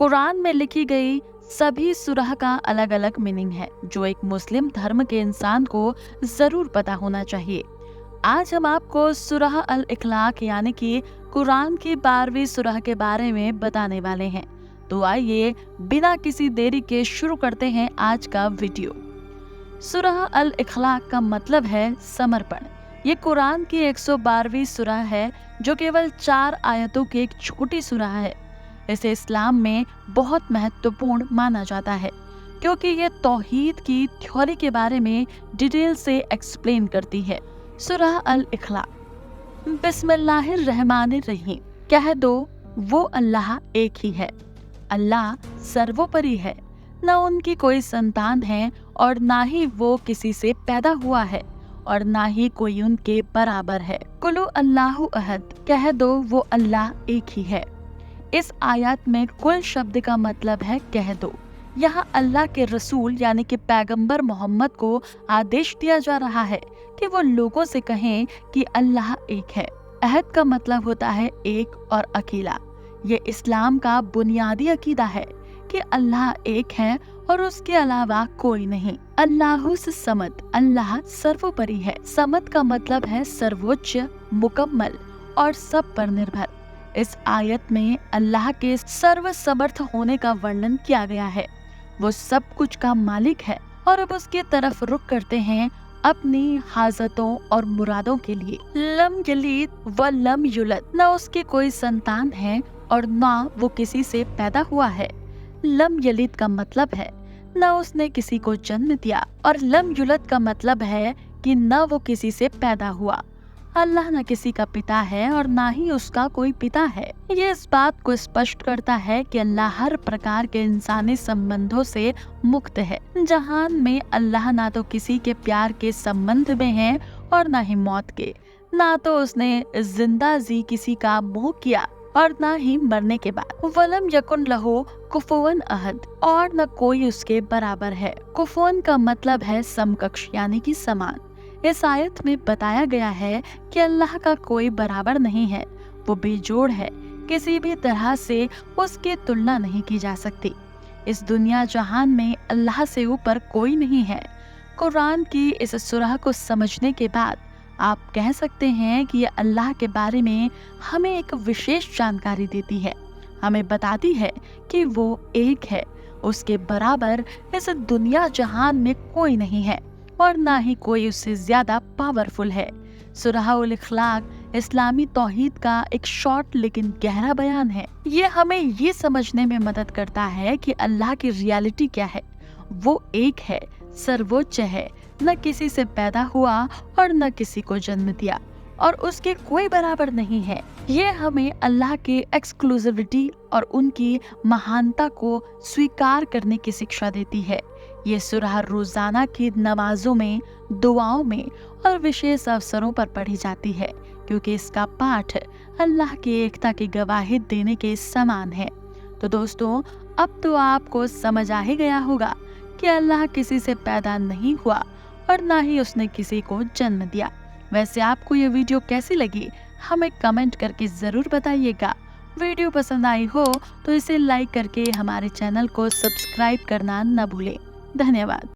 कुरान में लिखी गई सभी सूरह का अलग अलग मीनिंग है, जो एक मुस्लिम धर्म के इंसान को जरूर पता होना चाहिए। आज हम आपको सूरह अल इखलाक यानी कि कुरान की 12वीं सूरह के बारे में बताने वाले हैं। तो आइए बिना किसी देरी के शुरू करते हैं आज का वीडियो। सूरह अल इखलाक का मतलब है समर्पण। ये कुरान की 112वीं सूरह है, जो केवल 4 आयतों की एक छोटी सूरह है। इसे इस्लाम में बहुत महत्वपूर्ण माना जाता है, क्योंकि ये तौहीद की थ्योरी के बारे में डिटेल से एक्सप्लेन करती है। सूरह अल इखलाक। बिस्मिल्लाहिर्रहमानिर्रहीम। कह दो वो अल्लाह एक ही है, अल्लाह सर्वोपरि है, न उनकी कोई संतान है और ना ही वो किसी से पैदा हुआ है और ना ही कोई उनके बराबर है। कुलु अल्लाहु अहद। कह दो वो अल्लाह एक ही है। इस आयत में कुल शब्द का मतलब है कह दो। यहाँ अल्लाह के रसूल यानी कि पैगंबर मोहम्मद को आदेश दिया जा रहा है कि वो लोगों से कहें कि अल्लाह एक है। अहद का मतलब होता है एक और अकेला। ये इस्लाम का बुनियादी अकीदा है कि अल्लाह एक है और उसके अलावा कोई नहीं। अल्लाहुस समद। अल्लाह सर्वोपरि है। समद का मतलब है सर्वोच्च, मुकम्मल और सब पर निर्भर। इस आयत में अल्लाह के सर्वसमर्थ होने का वर्णन किया गया है। वो सब कुछ का मालिक है और अब उसकी तरफ रुख करते हैं अपनी हाजतों और मुरादों के लिए। लम यलीद व लम युलद। न उसकी कोई संतान है और ना वो किसी से पैदा हुआ है। लम यलीद का मतलब है न उसने किसी को जन्म दिया, और लम युलद का मतलब है कि न वो किसी से पैदा हुआ। अल्लाह न किसी का पिता है और ना ही उसका कोई पिता है। ये इस बात को स्पष्ट करता है कि अल्लाह हर प्रकार के इंसानी संबंधों से मुक्त है। जहान में अल्लाह ना तो किसी के प्यार के संबंध में है और ना ही मौत के। ना तो उसने जिंदा जी किसी का मोह किया और ना ही मरने के बाद। वलम यकुन लहू कुफुवन अहद। और न कोई उसके बराबर है। कुफुवन का मतलब है समकक्ष यानी कि समान। इस आयत में बताया गया है कि अल्लाह का कोई बराबर नहीं है। वो बेजोड़ है, किसी भी तरह से उसकी तुलना नहीं की जा सकती। इस दुनिया जहान में अल्लाह से ऊपर कोई नहीं है। कुरान की इस सूरह को समझने के बाद आप कह सकते हैं कि ये अल्लाह के बारे में हमें एक विशेष जानकारी देती है। हमें बताती है कि वो एक है, उसके बराबर इस दुनिया जहान में कोई नहीं है और ना ही कोई उससे ज्यादा पावरफुल है। सूरह अल इखलाक इस्लामी तौहीद का एक शॉर्ट लेकिन गहरा बयान है। ये हमें ये समझने में मदद करता है कि अल्लाह की रियलिटी क्या है। वो एक है, सर्वोच्च है, न किसी से पैदा हुआ और न किसी को जन्म दिया और उसके कोई बराबर नहीं है। ये हमें अल्लाह के एक्सक्लूसिविटी और उनकी महानता को स्वीकार करने की शिक्षा देती है। ये सूरह रोजाना की नमाजों में, दुआओं में और विशेष अवसरों पर पढ़ी जाती है, क्योंकि इसका पाठ अल्लाह की एकता की गवाही देने के समान है। तो दोस्तों, अब तो आपको समझ आ ही गया होगा कि अल्लाह किसी से पैदा नहीं हुआ और ना ही उसने किसी को जन्म दिया। वैसे आपको ये वीडियो कैसी लगी हमें कमेंट करके जरूर बताइएगा। वीडियो पसंद आई हो तो इसे लाइक करके हमारे चैनल को सब्सक्राइब करना न भूलें। धन्यवाद।